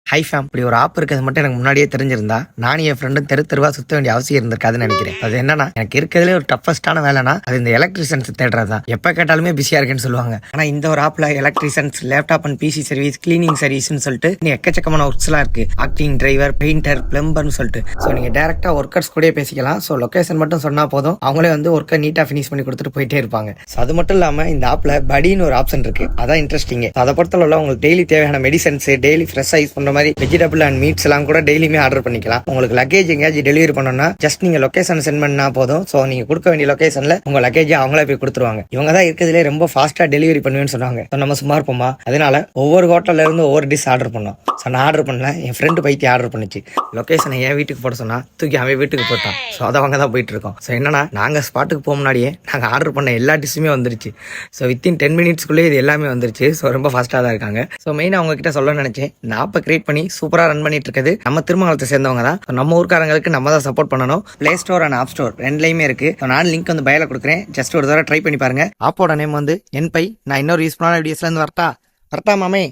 High fame இப்படி ஒரு app இருக்கிறது மட்டும் எனக்கு முன்னாடியே தெரிஞ்சிருந்தா நானும் என் ஃப்ரெண்டும் தெருவா சுத்த வேண்டிய அவசியம் இருந்திருக்காதுன்னு நினைக்கிறேன். அது என்னன்னா, எனக்கு இருக்கிறதுலே ஒரு டஃபஸ்டான வேலைனா அது இந்த எலக்ட்ரிஷியன்ஸ் தேடுறது தான். எப்போ கேட்டாலுமே பிஸியா இருக்கேன்னு சொல்லுவாங்க. ஆனா இந்த ஒரு ஆப்ல electricians, laptop and PC service, cleaning சர்வீஸ்னு சொல்லிட்டு எக்கச்சக்கமான ஒர்க்ஸ்லாம் இருக்கு. ஆக்டிங், டிரைவர், பெயிண்டர், பிளம்பர்னு சொல்லிட்டு ஸோ நீங்க டேரக்டா ஒர்க்கர்ஸ் கூட பேசிக்கலாம். ஸோ லொகேஷன் மட்டும் சொன்னா போதும், அவங்களே வந்து ஒர்க்கை நீட்டா ஃபினிஷ் பண்ணி கொடுத்துட்டு போயிட்டே இருப்பாங்க. ஸோ அது மட்டும் இல்லாம இந்த ஆப்ல படின்னு ஒரு ஆப்ஷன் இருக்கு. அதான் இன்ட்ரெஸ்டிங். அதை பொறுத்தவரை உங்களுக்கு டெய்லி தேவையான மெடிசன்ஸ், டெய்லி ஃப்ரெஷ்ஷா யூஸ் பண்ற மாதிரி வெஜிடபிள் அண்ட் மீட்ஸ் எல்லாம் கூட டெய்லியுமே ஆர்டர் பண்ணிக்கலாம். உங்களுக்கு லக்கேஜ் எங்கேயாச்சும் டெலிவரி பண்ணணும்னா ஜஸ்ட் நீங்க லொகேஷன் சென்ட் பண்ணா போதும். ஸோ நீங்க கொடுக்க வேண்டிய லொகேஷன்ல உங்க லக்கேஜ் அவங்களே போய் கொடுத்துருவாங்க. இவங்க தான் இருக்கிறதுலே ரொம்ப ஃபாஸ்டா டெலிவரி பண்ணுவேன்னு சொன்னாங்க. நம்ம சும்மா இருப்போமா? அதனால ஒவ்வொரு ஹோட்டல்ல இருந்து ஒவ்வொரு டிஷ் ஆர்டர் பண்ணோம். ஸோ நான் ஆர்டர் பண்ணல, என் ஃப்ரெண்டு பைத்தி ஆர்டர் பண்ணிச்சு. லொகேஷனை என் வீட்டுக்கு போட சொன்னா தூக்கி அவன் வீட்டுக்கு போட்டான். ஸோ அதை அவங்க தான் போயிட்டு இருக்கோம். ஸோ என்னன்னா, நாங்கள் ஸ்பாட்டுக்கு போக முன்னாடியே நாங்கள் ஆர்டர் பண்ண எல்லா டிஷ்ஷுமே வந்துருச்சு. ஸோ வித்தின் 10 மினிட்ஸ்க்குள்ளே இது எல்லாமே வந்துருச்சு. ஸோ ரொம்ப ஃபாஸ்ட்டாக தான் இருக்காங்க. ஸோ மெயினாக அவங்க கிட்ட சொல்ல நினைச்சேன், இந்த ஆப்பை கிரியேட் பண்ணி சூப்பராக ரன் பண்ணிட்டு இருக்குது நம்ம திருமங்கலத்தை சேர்ந்தவங்க தான். நம்ம ஊர்க்காரங்களுக்கு நம்ம தான் சப்போர்ட் பண்ணணும். Play store and app store ரெண்டுலையுமே இருக்கு. நான் லிங்க் வந்து பயோல கொடுக்குறேன். ஜஸ்ட் ஒரு தடவை ட்ரை பண்ணி பாருங்க. ஆப்போட நேம் வந்து என்பை. நான் இன்னொரு யூஸ்ஃபுல்லான வீடியோஸ்ல இருந்து வரட்டா மாமே.